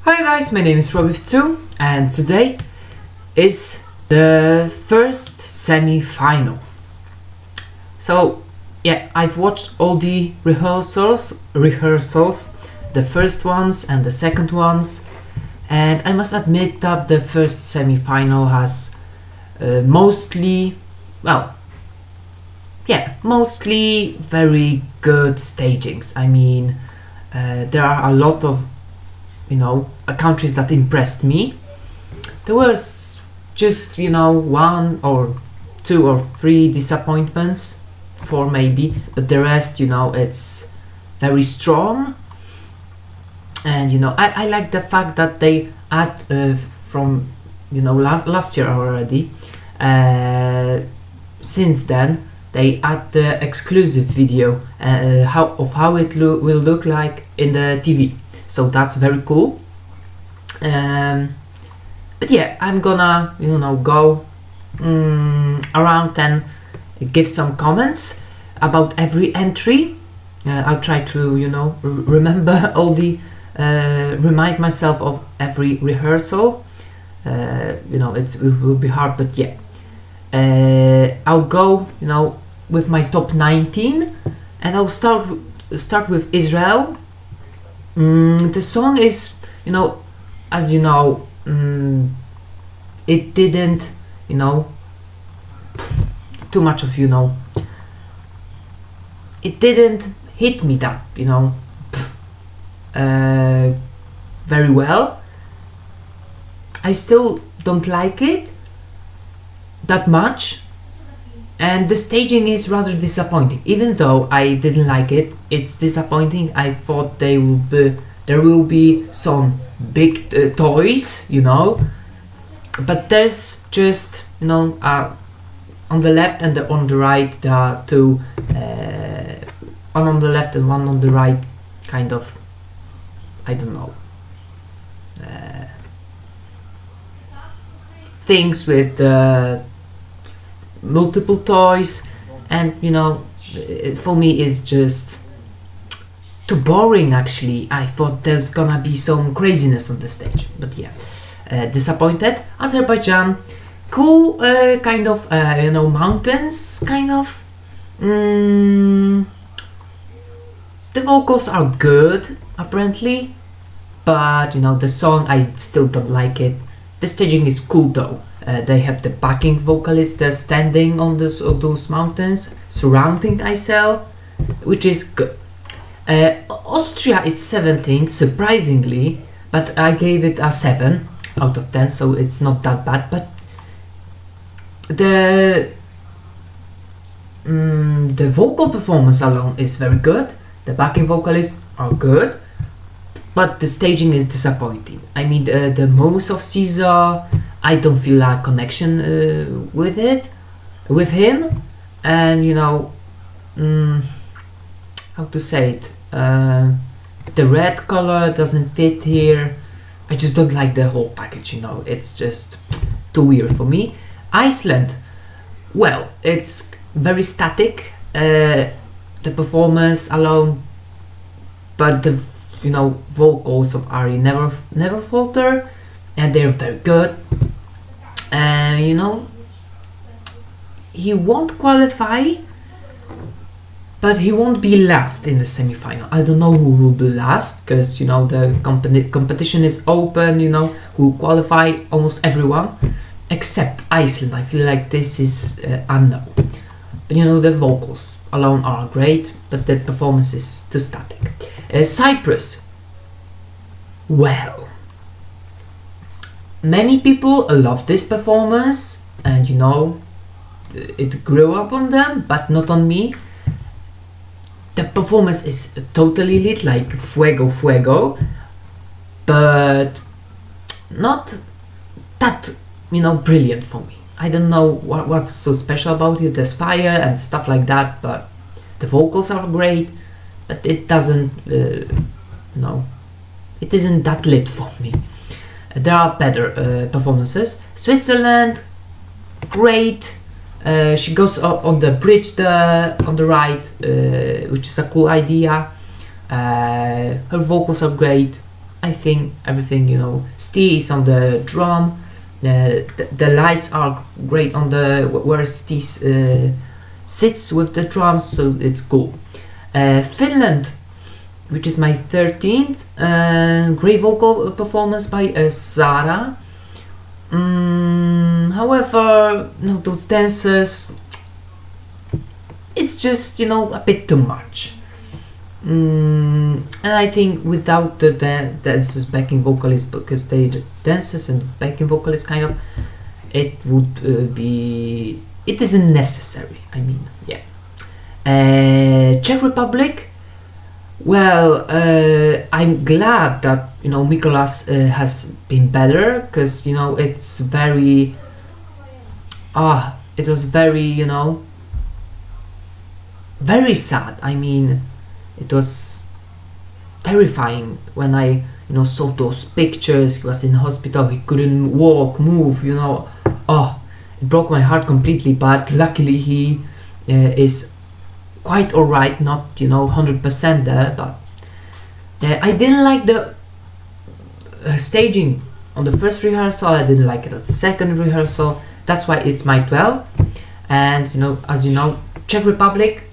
Hi guys, my name is Robbie2 and today is the first semi-final. So yeah, I've watched all the rehearsals, the first ones and the second ones, and I must admit that the first semi-final has mostly very good stagings. I mean, there are a lot of countries that impressed me. There was just one or two or three disappointments, four maybe, but the rest it's very strong. And I like the fact that they add from last year already, since then they add the exclusive video of how it will look like in the TV. So that's very cool. But yeah, I'm gonna go around and give some comments about every entry. I'll try to remember all the remind myself of every rehearsal. It will be hard, but yeah, I'll go with my top 19, and I'll start with Israel. The song is, as it didn't, too much of, it didn't hit me that, very well. I still don't like it that much, and the staging is rather disappointing. Even though I didn't like it, it's disappointing. I thought there will be some big toys, but there's just on the left and on the right there are two, one on the left and one on the right, kind of, I don't know, things with the multiple toys, and for me it's just too boring. Actually, I thought there's gonna be some craziness on the stage, but yeah, disappointed. Azerbaijan, cool, kind of, mountains, kind of. The vocals are good apparently, but the song, I still don't like it. The staging is cool though. They have the backing vocalist standing on those mountains, surrounding Isel, which is good. Austria is 17, surprisingly, but I gave it a 7 out of 10, so it's not that bad. But the vocal performance alone is very good. The backing vocalists are good, but the staging is disappointing. I mean, the moments of Caesar, I don't feel a connection with him, and how to say it, the red color doesn't fit here. I just don't like the whole package, it's just too weird for me. Iceland, well, it's very static, the performance alone, but the vocals of Ari never falter, and they're very good. He won't qualify, but he won't be last in the semi-final. I don't know who will be last, because the competition is open, who qualify almost everyone except Iceland. I feel like this is unknown. But the vocals alone are great, but the performance is too static. Cyprus, well, many people love this performance, and it grew up on them, but not on me. The performance is totally lit, like fuego, but not that brilliant for me. I don't know what's so special about it. There's fire and stuff like that, but the vocals are great, but it doesn't it isn't that lit for me. There are better performances. Switzerland, great. She goes up on the bridge on the right, which is a cool idea. Her vocals are great. I think everything, you know, Steve is on the drum, the lights are great on the where Steve sits with the drums, so it's cool. Finland, which is my 13th, great vocal performance by Sara. However, you know, those dancers, it's just, you know, a bit too much. And I think without the dancers, backing vocalists, because they the dancers and backing vocalists kind of, it would it isn't necessary. I mean, yeah. Czech Republic. Well, I'm glad that, you know, Mikolas has been better, because, you know, it's very it was very, you know, very sad. I mean, it was terrifying when I, you know, saw those pictures. He was in hospital, he couldn't walk, move, you know. It broke my heart completely, but luckily he is quite alright, not, you know, 100% there, but I didn't like the staging on the first rehearsal. I didn't like it at the second rehearsal. That's why it's my 12. And, you know, as you know, Czech Republic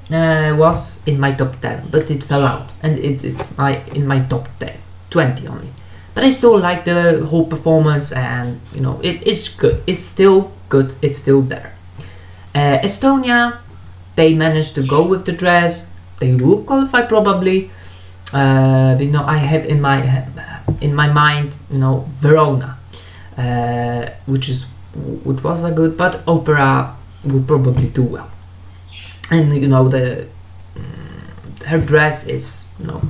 was in my top 10, but it fell out, and it is in my top 10, 20 only. But I still like the whole performance, and, you know, it's good. It's still good. It's still there. Estonia, they managed to go with the dress. They will qualify probably. But, you know, I have in my mind, you know, Verona, which was a good, but opera will probably do well. And, you know, her dress is, you know,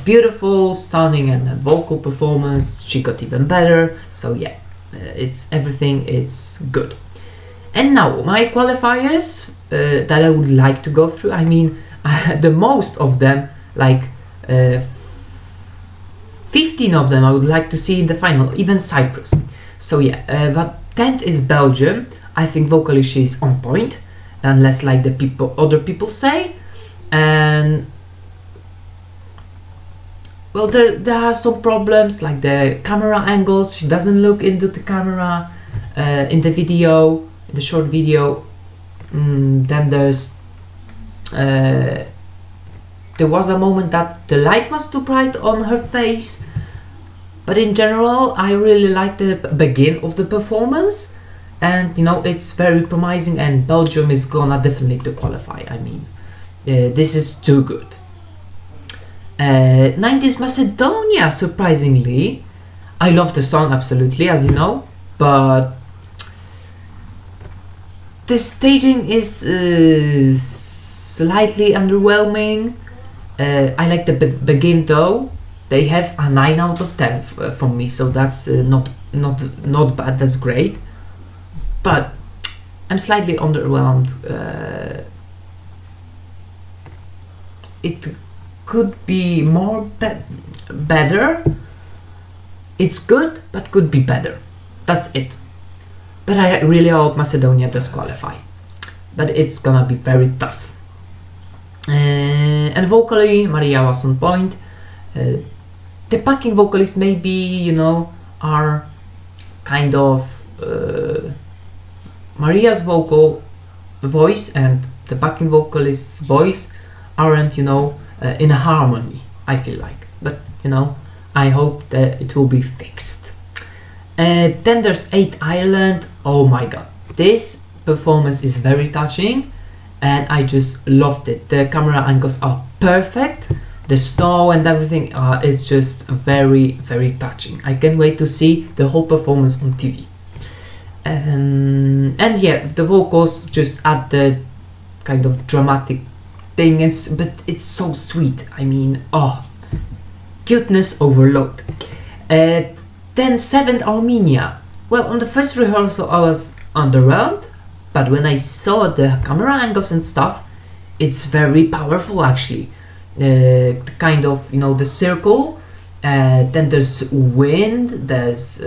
beautiful, stunning, and her vocal performance, she got even better. So yeah, it's everything, it's good. And now my qualifiers that I would like to go through. I mean, the most of them, like 15 of them, I would like to see in the final, even Cyprus. So yeah, but 10th is Belgium. I think vocally she's on point, unless like the other people say. And well, there are some problems, like the camera angles. She doesn't look into the camera in the video, in the short video. Then there's there was a moment that the light was too bright on her face, but in general I really like the begin of the performance, and, you know, it's very promising, and Belgium is gonna definitely to qualify. I mean, this is too good. 9th is Macedonia, surprisingly. I love the song, absolutely, as you know, but the staging is slightly underwhelming. I like the begin though. They have a 9 out of 10 from me, so that's not bad. That's great. But I'm slightly underwhelmed. It could be more better. It's good, but could be better. That's it. But I really hope Macedonia does qualify. But it's gonna be very tough. And vocally, Maria was on point. The backing vocalists maybe, you know, are kind of Maria's voice and the backing vocalist's voice aren't, you know, in harmony, I feel like. But, you know, I hope that it will be fixed. Then there's 8th Ireland. Oh my god, this performance is very touching, and I just loved it. The camera angles are perfect, the snow and everything is just very, very touching. I can't wait to see the whole performance on TV. And yeah, the vocals just add the kind of dramatic thing, but it's so sweet. I mean, cuteness overload. Then 7th, Armenia. Well, on the first rehearsal I was underwhelmed, but when I saw the camera angles and stuff, it's very powerful actually. Kind of, you know, the circle, then there's wind, there's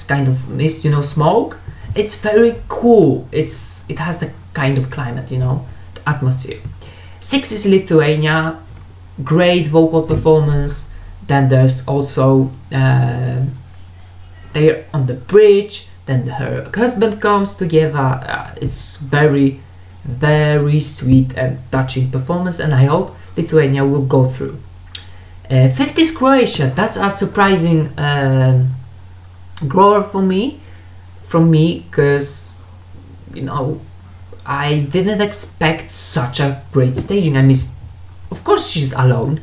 kind of mist, you know, smoke. It's very cool. It has the kind of climate, you know, the atmosphere. 6th is Lithuania. Great vocal performance. Then there's also they're on the bridge, then her husband comes together. It's very, very sweet and touching performance, and I hope Lithuania will go through. Fifth is Croatia. That's a surprising grower from me, because you know, I didn't expect such a great staging. I mean, of course she's alone,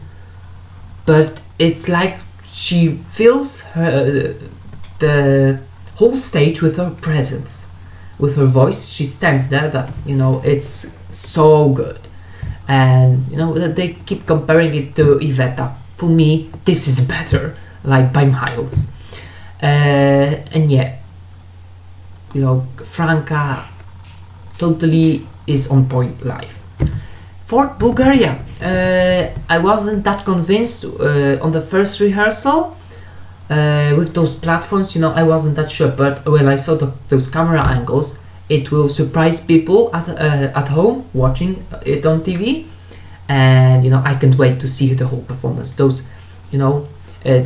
but it's like she fills the whole stage with her presence, with her voice. She stands there, but you know, it's so good. And you know, they keep comparing it to Iveta. For me, this is better, like by miles. And yeah, you know, Franka totally is on point live. Fourth, Bulgaria. I wasn't that convinced on the first rehearsal with those platforms. You know, I wasn't that sure, but when I saw those camera angles, it will surprise people at home watching it on TV. And you know, I can't wait to see the whole performance. Those, you know,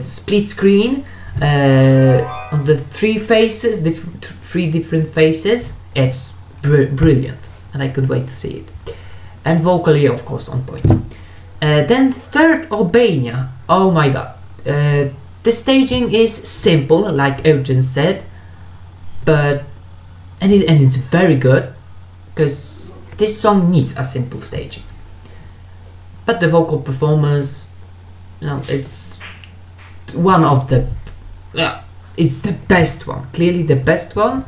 split screen on the three faces, three different faces. It's brilliant, and I can't wait to see it. And vocally, of course, on point. Then third, Albania. Oh my god, the staging is simple, like Eugen said, but and it's very good, because this song needs a simple staging. But the vocal performance, you know, it's one of the, it's the best one, clearly the best one.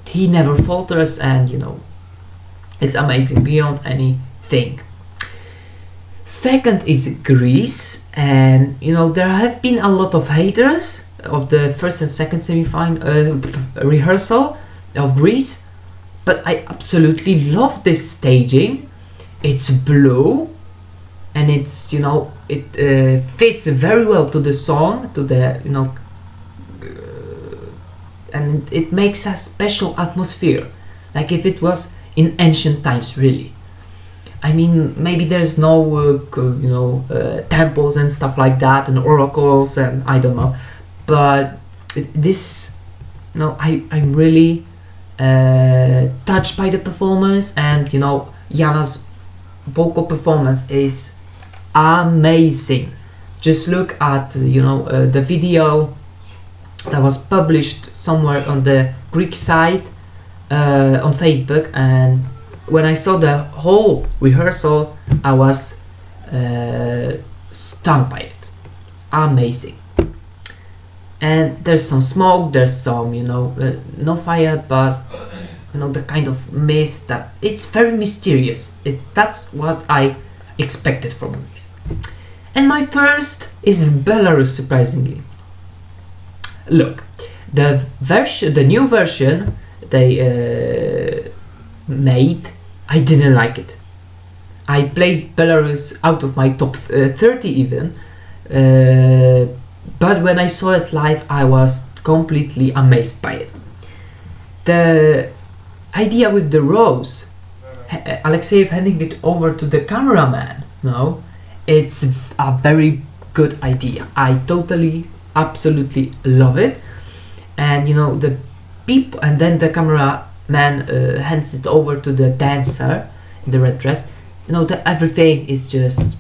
He never falters, and you know, it's amazing beyond anything. Second is Greece, and you know, there have been a lot of haters of the first and second semi-final rehearsal of Greece, but I absolutely love this staging. It's blue, and it's, you know, it fits very well to the song, to the, you know, and it makes a special atmosphere, like if it was in ancient times, really. I mean, maybe there's no you know, temples and stuff like that, and oracles, and I don't know, but this, you know, I'm really touched by the performance, and you know, Jana's vocal performance is amazing. Just look at, you know, the video that was published somewhere on the Greek side on Facebook, and when I saw the whole rehearsal, I was stunned by it. Amazing. And there's some smoke, there's some, you know, no fire, but you know, the kind of mist that it's very mysterious. That's what I expected from Greece. And my first is Belarus, surprisingly. Look, the new version they made, I didn't like it. I placed Belarus out of my top 30 even, but when I saw it live, I was completely amazed by it. The idea with the rose, Alexeyev handing it over to the cameraman, no, it's a very good idea. I totally, absolutely love it. And you know, the people, and then the cameraman hands it over to the dancer in the red dress. You know, everything is just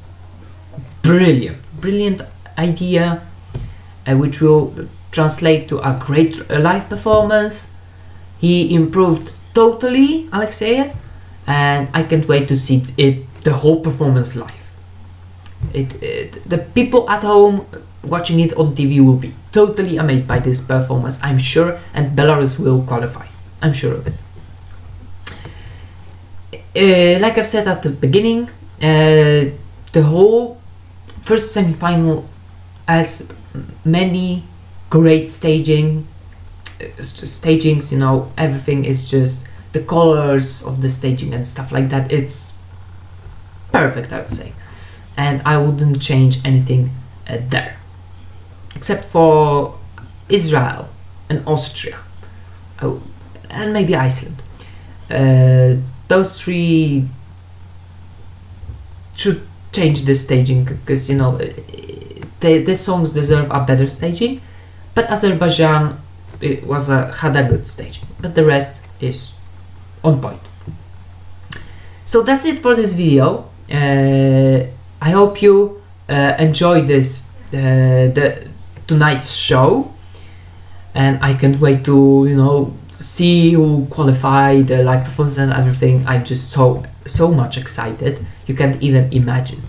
brilliant idea, which will translate to a great live performance. He improved totally, Alexeyev, and I can't wait to see the whole performance live. The people at home watching it on TV will be totally amazed by this performance, I'm sure, and Belarus will qualify. I'm sure of it. Like I said at the beginning, the whole first semi-final has many great stagings, you know, everything is just the colors of the staging and stuff like that. It's perfect, I would say, and I wouldn't change anything there, except for Israel and Austria, and maybe Iceland. Those three should change the staging, because you know, the songs deserve a better staging, but Azerbaijan had a good staging, but the rest is on point. So that's it for this video. I hope you enjoyed this tonight's show, and I can't wait to see who qualified, the live performance and everything. I'm just so much excited, you can't even imagine.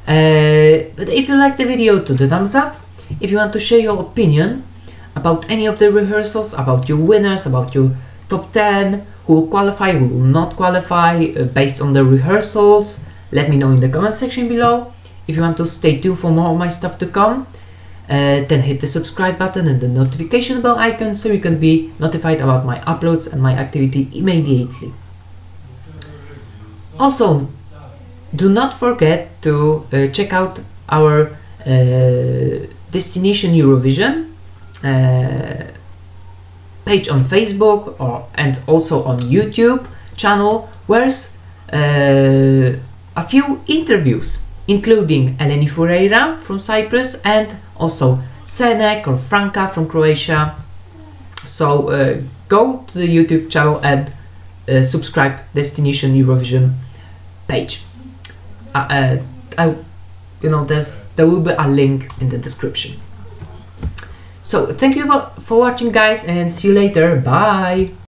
But if you like the video, do the thumbs up. If you want to share your opinion about any of the rehearsals, about your winners, about your top 10, who will qualify, who will not qualify, based on the rehearsals, let me know in the comment section below. If you want to stay tuned for more of my stuff to come, then hit the subscribe button and the notification bell icon so you can be notified about my uploads and my activity immediately. Also, do not forget to check out our Destination Eurovision page on Facebook and also on YouTube channel, where's a few interviews, including Eleni Fureira from Cyprus and also Senek or Franka from Croatia. So go to the YouTube channel and subscribe Destination Eurovision page. There will be a link in the description. So thank you for watching, guys, and see you later. Bye.